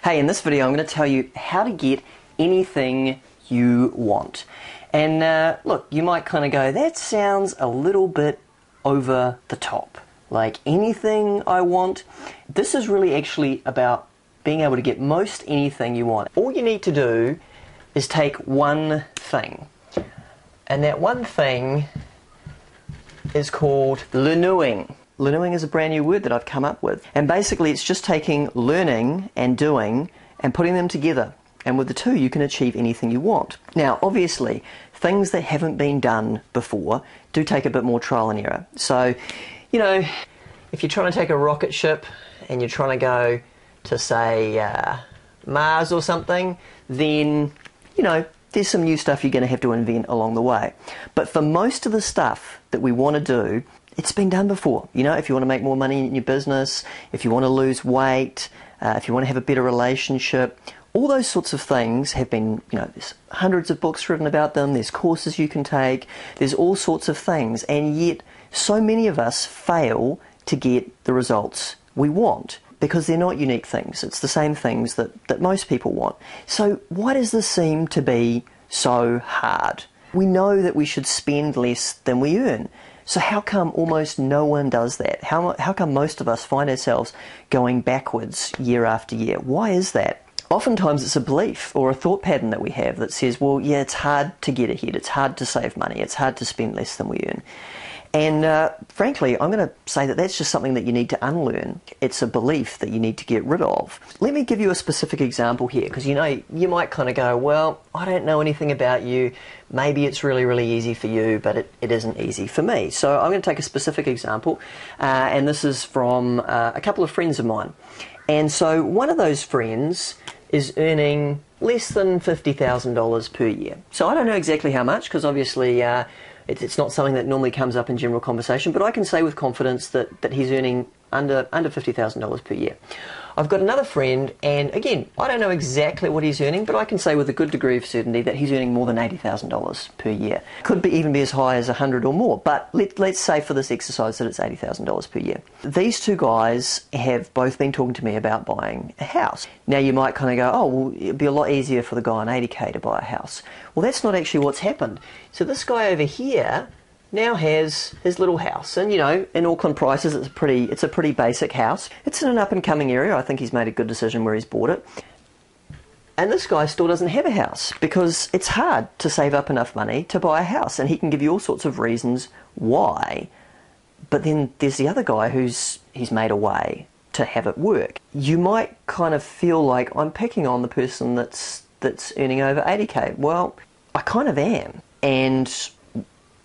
Hey, in this video I'm going to tell you how to get anything you want. And look, you might kind of go, that sounds a little bit over the top. Like anything I want. This is really actually about being able to get most anything you want. All you need to do is take one thing. And that one thing is called Learnooing. Learnooing is a brand new word that I've come up with. And basically it's just taking learning and doing and putting them together. And with the two you can achieve anything you want. Now obviously things that haven't been done before do take a bit more trial and error. So, you know, if you're trying to take a rocket ship and you're trying to go to say Mars or something, then, you know, there's some new stuff you're going to have to invent along the way. But for most of the stuff that we want to do, it's been done before. You know, if you want to make more money in your business, if you want to lose weight, if you want to have a better relationship, all those sorts of things have been, you know, there's hundreds of books written about them, there's courses you can take, there's all sorts of things, and yet so many of us fail to get the results we want because they're not unique things. It's the same things that most people want. So why does this seem to be so hard? We know that we should spend less than we earn. So how come almost no one does that? How come most of us find ourselves going backwards year after year? Why is that? Oftentimes it's a belief or a thought pattern that we have that says, well, yeah, it's hard to get ahead, it's hard to save money, it's hard to spend less than we earn. And frankly, I'm going to say that that's just something that you need to unlearn. It's a belief that you need to get rid of. Let me give you a specific example here, because you know, you might kind of go, well, I don't know anything about you. Maybe it's really, really easy for you, but it isn't easy for me. So I'm going to take a specific example, and this is from a couple of friends of mine. And so one of those friends is earning less than $50,000 per year. So I don't know exactly how much, because obviously it's not something that normally comes up in general conversation, but I can say with confidence that he's earning under $50,000 per year. I've got another friend, and again, I don't know exactly what he's earning, but I can say with a good degree of certainty that he's earning more than $80,000 per year. Could even be as high as 100 or more, but let's say for this exercise that it's $80,000 per year. These two guys have both been talking to me about buying a house. Now you might kind of go, oh, well, it'd be a lot easier for the guy on 80k to buy a house. Well, that's not actually what's happened. So this guy over here now has his little house, and you know, in Auckland prices it's a pretty basic house. It's in an up and coming area. I think he's made a good decision where he's bought it. And this guy still doesn't have a house because it's hard to save up enough money to buy a house, and he can give you all sorts of reasons why. But then there's the other guy he's made a way to have it work. You might kind of feel like I'm picking on the person that's earning over 80k. Well, I kind of am, and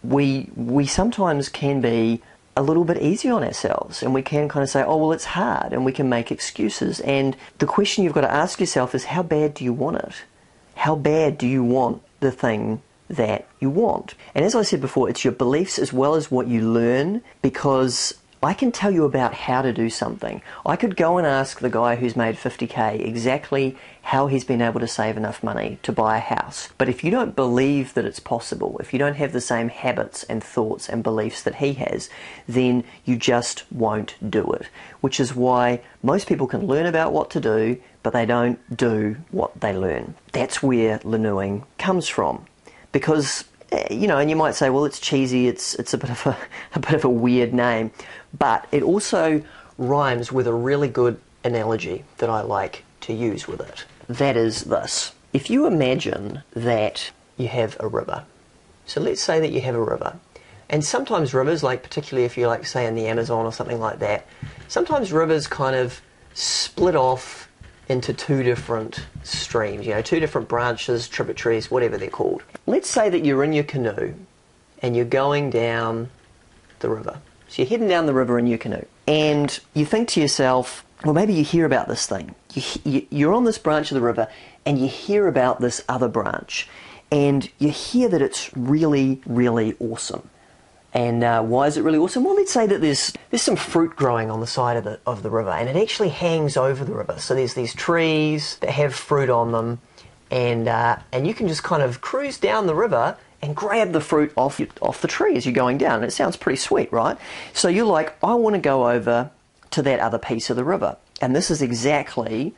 we sometimes can be a little bit easy on ourselves, and we can kind of say, oh, well, it's hard, and we can make excuses. And the question you've got to ask yourself is, how bad do you want it? How bad do you want the thing that you want? And as I said before, it's your beliefs as well as what you learn, because I can tell you about how to do something. I could go and ask the guy who's made 50k exactly how he's been able to save enough money to buy a house. But if you don't believe that it's possible, if you don't have the same habits and thoughts and beliefs that he has, then you just won't do it. Which is why most people can learn about what to do, but they don't do what they learn. That's where Learnooing comes from. Because, you know, and you might say, well, it's cheesy, it's a bit of a weird name, but it also rhymes with a really good analogy that I like to use with it. That is this. If you imagine that you have a river, so let's say that you have a river, and sometimes rivers, like particularly if you're like say in the Amazon or something like that, sometimes rivers kind of split off into two different streams, you know, two different branches, tributaries, whatever they're called. Let's say that you're in your canoe and you're going down the river. So you're heading down the river in your canoe, and you think to yourself, well, maybe you hear about this thing. You're on this branch of the river and you hear about this other branch, and you hear that it's really, really awesome. And why is it really awesome? Well, let's say that there's some fruit growing on the side of the river, and it actually hangs over the river. So there's these trees that have fruit on them, and you can just kind of cruise down the river and grab the fruit off the tree as you're going down. And it sounds pretty sweet, right? So you're like, I want to go over to that other piece of the river. And this is exactly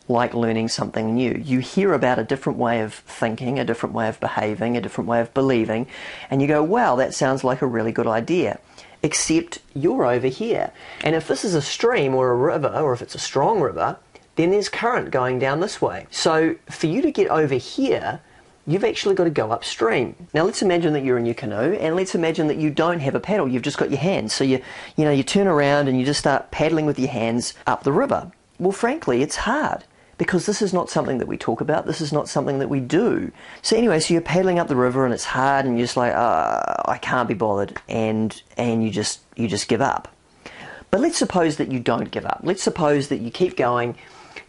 like learning something new. You hear about a different way of thinking, a different way of behaving, a different way of believing, and you go, wow, that sounds like a really good idea. Except you're over here. And if this is a stream or a river, or if it's a strong river, then there's current going down this way. So for you to get over here, you've actually got to go upstream. Now let's imagine that you're in your canoe, and let's imagine that you don't have a paddle, you've just got your hands. So you turn around and you just start paddling with your hands up the river. Well, frankly, it's hard, because this is not something that we talk about, this is not something that we do. So anyway, so you're paddling up the river and it's hard and you're just like, I can't be bothered, and you just give up. But let's suppose that you don't give up. Let's suppose that you keep going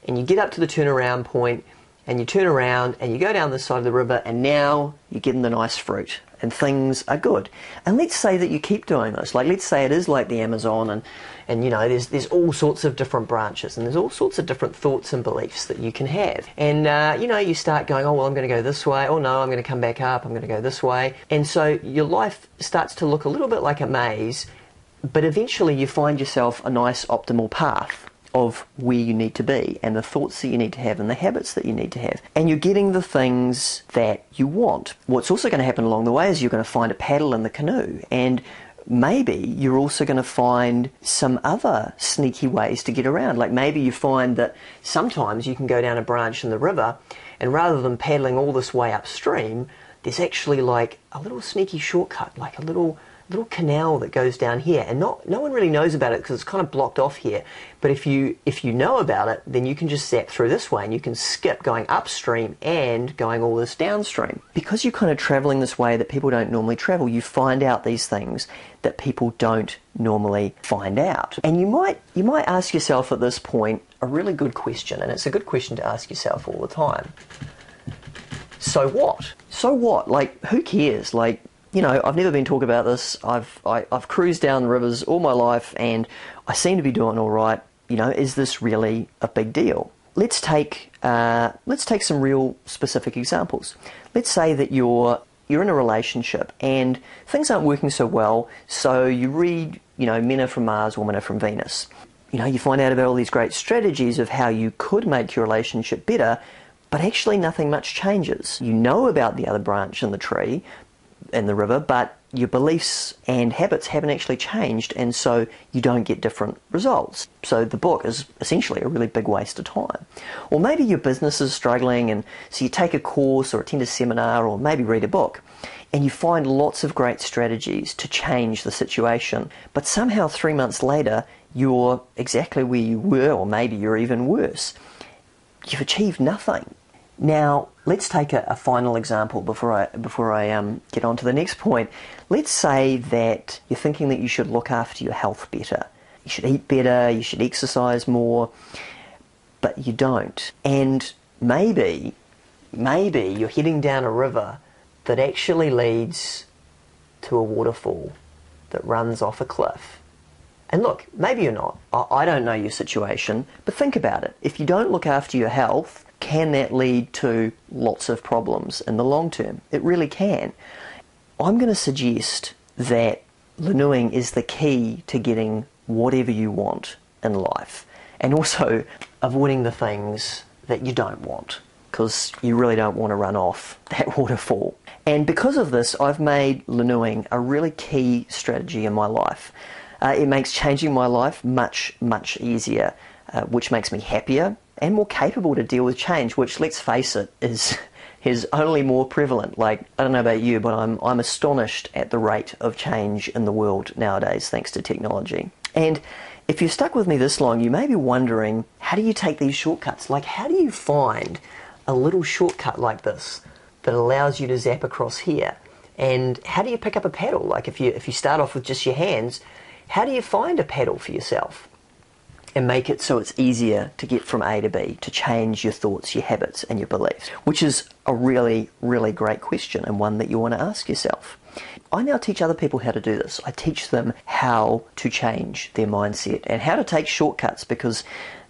and you get up to the turnaround point and you turn around and you go down this side of the river, and now you're getting the nice fruit and things are good. And let's say that you keep doing this. Like, let's say it is like the Amazon, and you know, there's all sorts of different branches, and there's all sorts of different thoughts and beliefs that you can have. And you know, you start going, oh well, I'm going to go this way, oh no, I'm going to come back up, I'm going to go this way. And so your life starts to look a little bit like a maze, but eventually you find yourself a nice optimal path of where you need to be, and the thoughts that you need to have, and the habits that you need to have. And you're getting the things that you want. What's also going to happen along the way is you're going to find a paddle in the canoe, and maybe you're also going to find some other sneaky ways to get around. Like maybe you find that sometimes you can go down a branch in the river, and rather than paddling all this way upstream, there's actually like a little sneaky shortcut, like a little canal that goes down here, and no one really knows about it because it's kind of blocked off here. But if you know about it, then you can just zap through this way, and you can skip going upstream and going all this downstream. Because you're kind of traveling this way that people don't normally travel, you find out these things that people don't normally find out. And you might ask yourself at this point a really good question, and it's a good question to ask yourself all the time. So what? So what? Like, who cares? Like, you know, I've never been talking about this. I've cruised down the rivers all my life, and I seem to be doing all right. You know, is this really a big deal? Let's take some real specific examples. Let's say that you're in a relationship and things aren't working so well. So you read, you know, men are from Mars, women are from Venus. You know, you find out about all these great strategies of how you could make your relationship better, but actually nothing much changes. You know about the other branch in the tree, in the river, but your beliefs and habits haven't actually changed, and so you don't get different results. So the book is essentially a really big waste of time. Or maybe your business is struggling, and so you take a course or attend a seminar or maybe read a book, and you find lots of great strategies to change the situation, but somehow 3 months later you're exactly where you were, or maybe you're even worse. You've achieved nothing. Now, let's take a final example before I get on to the next point. Let's say that you're thinking that you should look after your health better. You should eat better, you should exercise more, but you don't. And maybe you're heading down a river that actually leads to a waterfall that runs off a cliff. And look, maybe you're not. I don't know your situation, but think about it. If you don't look after your health, can that lead to lots of problems in the long term? It really can. I'm going to suggest that Learnooing is the key to getting whatever you want in life, and also avoiding the things that you don't want, because you really don't want to run off that waterfall. And because of this, I've made Learnooing a really key strategy in my life. It makes changing my life much, much easier, which makes me happier and more capable to deal with change, which, let's face it, is only more prevalent. Like, I don't know about you, but I'm astonished at the rate of change in the world nowadays, thanks to technology. And if you've stuck with me this long, you may be wondering, how do you take these shortcuts? Like, how do you find a little shortcut like this that allows you to zap across here? And how do you pick up a paddle? Like, if you start off with just your hands, how do you find a paddle for yourself and make it so it's easier to get from A to B, to change your thoughts, your habits, and your beliefs? Which is a really, really great question, and one that you want to ask yourself. I now teach other people how to do this. I teach them how to change their mindset and how to take shortcuts, because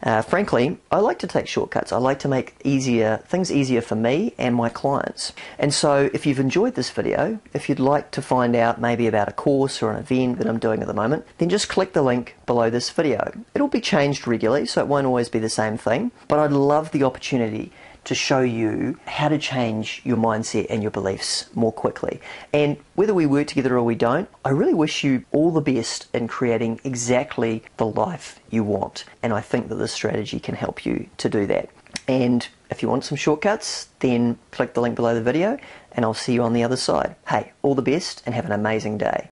Frankly, I like to take shortcuts. I like to make things easier for me and my clients. And so if you've enjoyed this video, if you'd like to find out maybe about a course or an event that I'm doing at the moment, then just click the link below this video. It'll be changed regularly, so it won't always be the same thing, but I'd love the opportunity to show you how to change your mindset and your beliefs more quickly. And whether we work together or we don't, I really wish you all the best in creating exactly the life you want. And I think that this strategy can help you to do that. And if you want some shortcuts, then click the link below the video and I'll see you on the other side. Hey, all the best and have an amazing day.